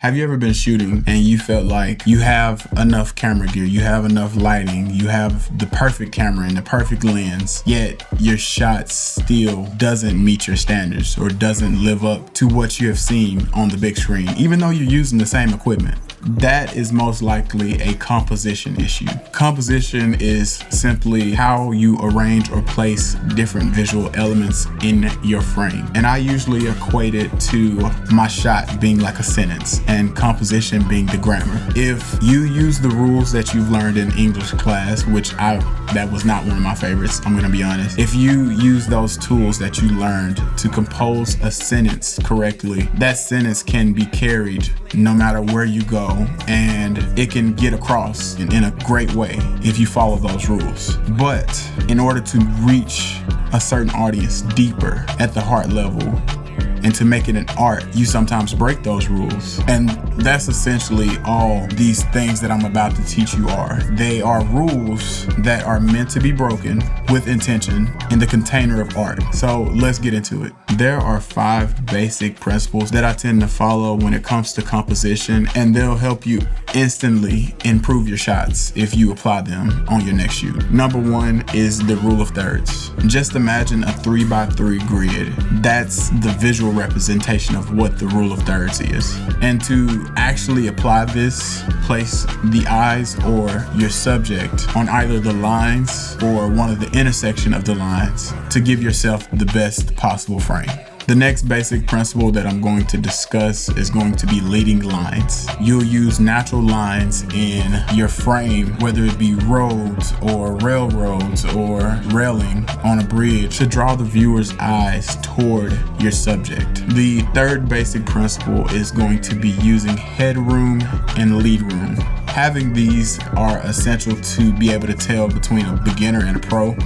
Have you ever been shooting and you felt like you have enough camera gear, you have enough lighting, you have the perfect camera and the perfect lens, yet your shot still doesn't meet your standards or doesn't live up to what you have seen on the big screen, even though you're using the same equipment? That is most likely a composition issue. Composition is simply how you arrange or place different visual elements in your frame. And I usually equate it to my shot being like a sentence and composition being the grammar. If you use the rules that you've learned in English class, which that was not one of my favorites, I'm gonna be honest. If you use those tools that you learned to compose a sentence correctly, that sentence can be carried no matter where you go, and it can get across in a great way if you follow those rules. But in order to reach a certain audience deeper at the heart level and to make it an art, you sometimes break those rules. And that's essentially all these things that I'm about to teach you are. They are rules that are meant to be broken with intention in the container of art. So let's get into it. There are 5 basic principles that I tend to follow when it comes to composition, and they'll help you instantly improve your shots if you apply them on your next shoot. Number 1 is the rule of thirds. Just imagine a 3x3 grid. That's the visual representation of what the rule of thirds is. And to actually apply this, place the eyes or your subject on either the lines or one of the intersection of the lines to give yourself the best possible frame. The next basic principle that I'm going to discuss is going to be leading lines. You'll use natural lines in your frame, whether it be roads or railroads or railing on a bridge, to draw the viewer's eyes toward your subject. The third basic principle is going to be using headroom and lead room. Having these are essential to be able to tell between a beginner and a pro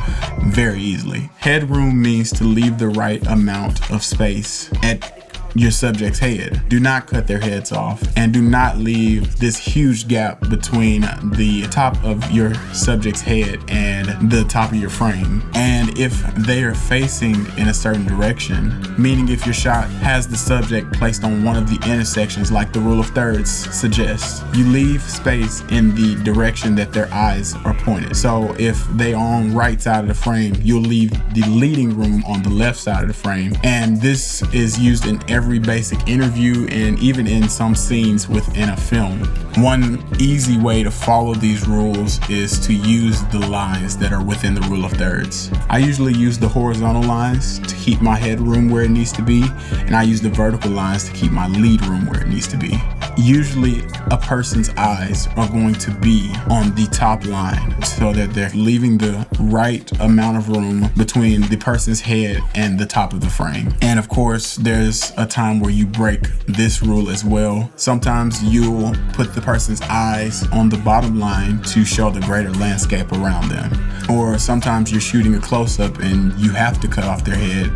very easily. Headroom means to leave the right amount of space at your subject's head. Do not cut their heads off, and do not leave this huge gap between the top of your subject's head and the top of your frame. And if they are facing in a certain direction, meaning if your shot has the subject placed on one of the intersections like the rule of thirds suggests, you leave space in the direction that their eyes are pointed. So if they are on right side of the frame, you'll leave the leading room on the left side of the frame. And this is used in every basic interview and even in some scenes within a film. One easy way to follow these rules is to use the lines that are within the rule of thirds. I usually use the horizontal lines to keep my headroom where it needs to be, and I use the vertical lines to keep my lead room where it needs to be. Usually a person's eyes are going to be on the top line so that they're leaving the right amount of room between the person's head and the top of the frame. And of course, there's a time where you break this rule as well. Sometimes you'll put the person's eyes on the bottom line to show the greater landscape around them. Or sometimes you're shooting a close-up and you have to cut off their head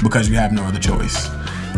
because you have no other choice.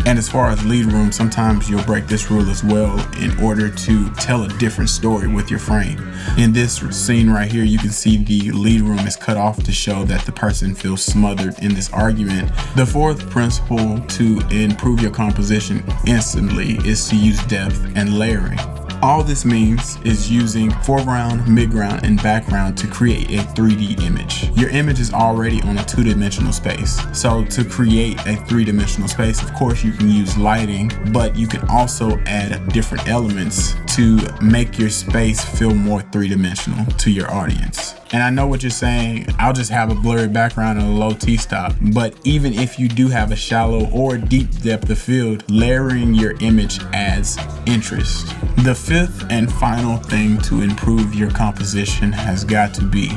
And as far as lead room, sometimes you'll break this rule as well in order to tell a different story with your frame. In this scene right here, you can see the lead room is cut off to show that the person feels smothered in this argument. The fourth principle to improve your composition instantly is to use depth and layering. All this means is using foreground, midground, and background to create a 3D image. Your image is already on a 2-dimensional space. So to create a 3-dimensional space, of course you can use lighting, but you can also add different elements to make your space feel more 3-dimensional to your audience. And I know what you're saying, I'll just have a blurry background and a low T-stop. But even if you do have a shallow or deep depth of field, layering your image adds interest. The fifth and final thing to improve your composition has got to be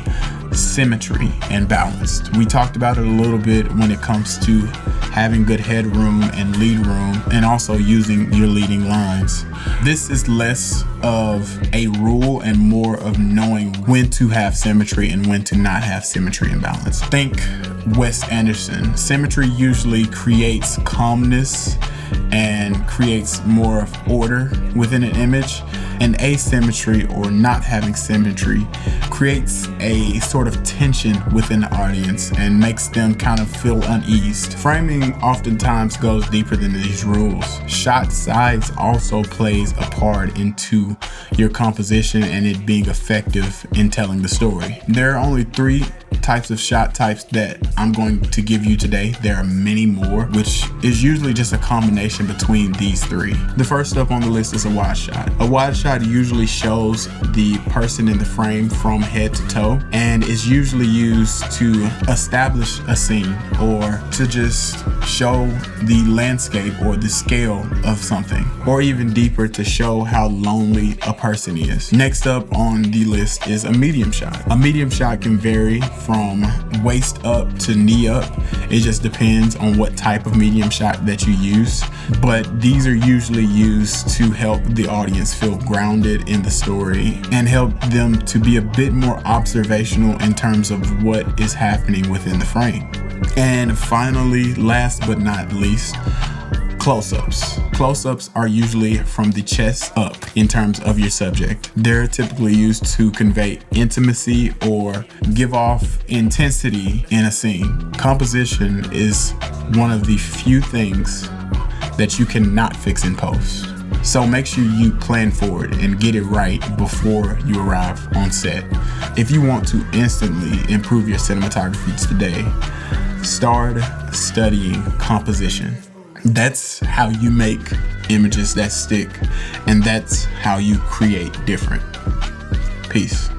symmetry and balance. We talked about it a little bit when it comes to having good headroom and lead room, and also using your leading lines. This is less of a rule and more of knowing when to have symmetry and when to not have symmetry and balance. Think Wes Anderson. Symmetry usually creates calmness and creates more of order within an image. And asymmetry, or not having symmetry, creates a sort of tension within the audience and makes them kind of feel uneased. Framing oftentimes goes deeper than these rules. Shot size also plays a part into your composition and it being effective in telling the story. There are only 3 types of shot types that I'm going to give you today. There are many more, which is usually just a combination between these 3. The first up on the list is a wide shot. A wide shot usually shows the person in the frame from head to toe and is usually used to establish a scene or to just show the landscape or the scale of something, or even deeper, to show how lonely a person is. Next up on the list is a medium shot. A medium shot can vary from waist up to knee up. It just depends on what type of medium shot that you use, but these are usually used to help the audience feel grounded in the story and help them to be a bit more observational in terms of what is happening within the frame. And finally, last but not least, close-ups. Close-ups are usually from the chest up in terms of your subject. They're typically used to convey intimacy or give off intensity in a scene. Composition is one of the few things that you cannot fix in post. So make sure you plan for it and get it right before you arrive on set. If you want to instantly improve your cinematography today, start studying composition. That's how you make images that stick, and that's how you create different. Peace.